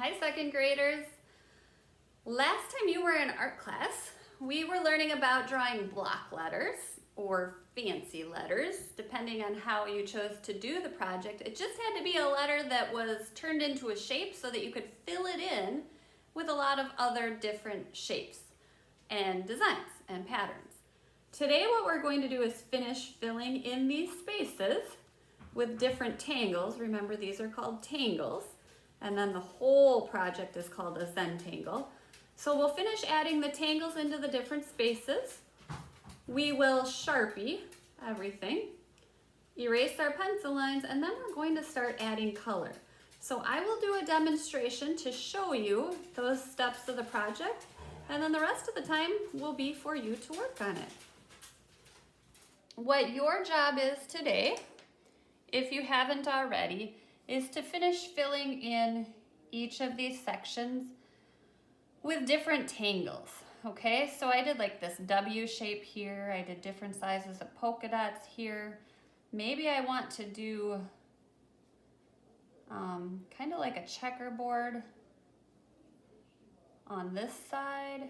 Hi, second graders. Last time you were in art class, we were learning about drawing block letters or fancy letters, depending on how you chose to do the project. It just had to be a letter that was turned into a shape so that you could fill it in with a lot of other different shapes and designs and patterns. Today what we're going to do is finish filling in these spaces with different tangles. Remember, these are called tangles. And then the whole project is called a Zentangle. So we'll finish adding the tangles into the different spaces. We will Sharpie everything, erase our pencil lines, and then we're going to start adding color. So I will do a demonstration to show you those steps of the project, and then the rest of the time will be for you to work on it. What your job is today, if you haven't already, is to finish filling in each of these sections with different tangles, okay? So I did like this W shape here. I did different sizes of polka dots here. Maybe I want to do kind of like a checkerboard on this side.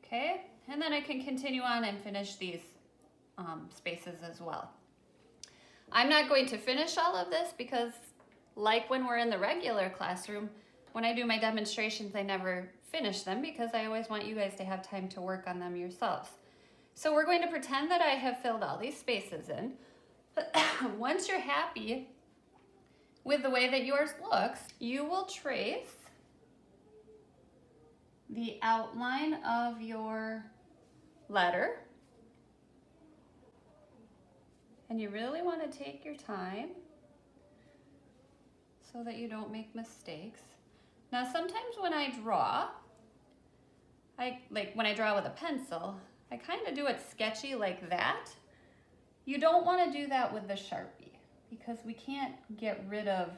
Okay, and then I can continue on and finish these spaces as well. I'm not going to finish all of this because, like when we're in the regular classroom, when I do my demonstrations, I never finish them because I always want you guys to have time to work on them yourselves. So we're going to pretend that I have filled all these spaces in. Once you're happy with the way that yours looks, you will trace the outline of your letter. And you really want to take your time so that you don't make mistakes. Now sometimes when I draw, when I draw with a pencil, I kind of do it sketchy like that. You don't want to do that with the Sharpie because we can't get rid of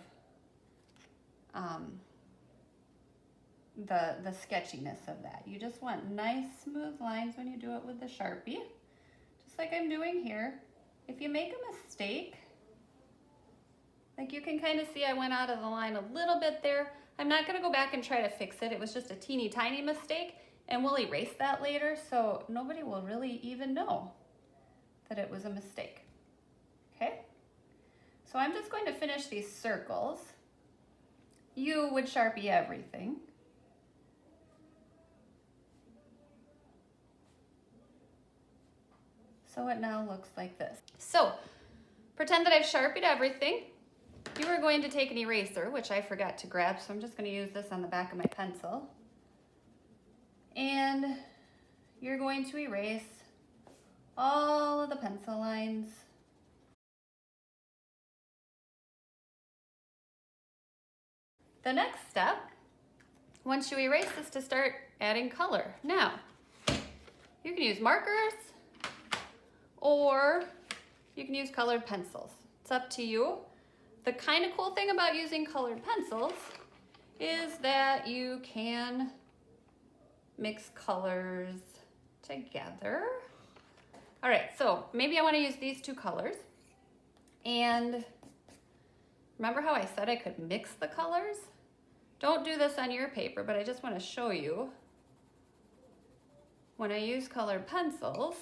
the sketchiness of that. You just want nice smooth lines when you do it with the Sharpie, just like I'm doing here. If you make a mistake, like you can kind of see I went out of the line a little bit there. I'm not going to go back and try to fix it. It was just a teeny tiny mistake, and we'll erase that later so nobody will really even know that it was a mistake. Okay? So I'm just going to finish these circles. You would Sharpie everything. So it now looks like this. So pretend that I've Sharpied everything. You are going to take an eraser, which I forgot to grab, so I'm just going to use this on the back of my pencil. And you're going to erase all of the pencil lines. The next step, once you erase, is to start adding color. Now, you can use markers or you can use colored pencils. It's up to you. The kind of cool thing about using colored pencils is that you can mix colors together. All right, so maybe I want to use these two colors. And remember how I said I could mix the colors? Don't do this on your paper, but I just want to show you. When I use colored pencils,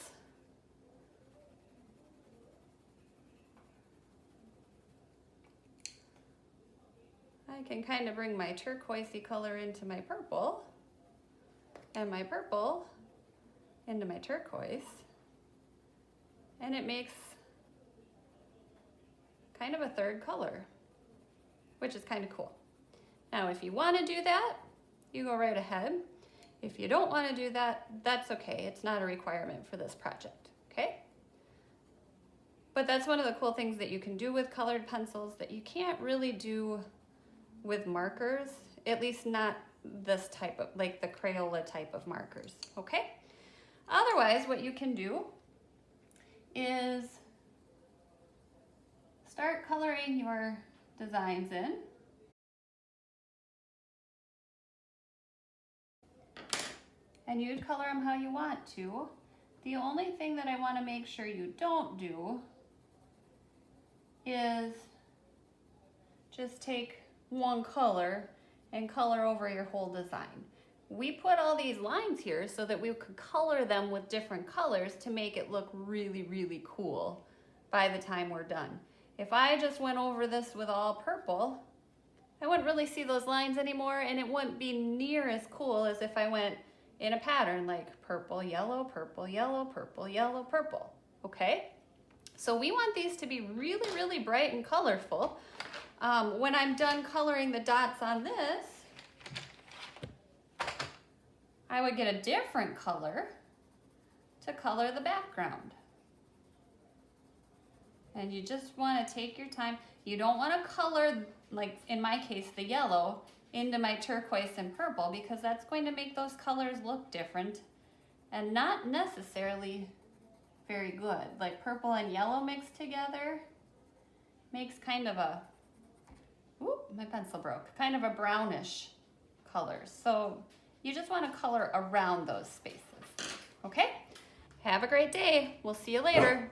I can kind of bring my turquoisey color into my purple and my purple into my turquoise, and it makes kind of a third color, which is kind of cool. Now, if you want to do that, you go right ahead. If you don't want to do that, that's okay. It's not a requirement for this project, okay? But that's one of the cool things that you can do with colored pencils that you can't really do with markers, at least not this type of, like the Crayola type of markers, okay? Otherwise, what you can do is start coloring your designs in. And you'd color them how you want to. The only thing that I want to make sure you don't do is just take one color and color over your whole design. We put all these lines here so that we could color them with different colors to make it look really, really cool by the time we're done. If I just went over this with all purple, I wouldn't really see those lines anymore, and it wouldn't be near as cool as if I went in a pattern like purple, yellow, purple, yellow, purple, yellow, purple, okay? So we want these to be really, really bright and colorful. When I'm done coloring the dots on this, I would get a different color to color the background. And you just want to take your time. You don't want to color, like in my case, the yellow into my turquoise and purple, because that's going to make those colors look different and not necessarily very good. Like purple and yellow mixed together makes kind of a, whoop, my pencil broke, kind of a brownish color. So you just want to color around those spaces, okay? Have a great day. We'll see you later.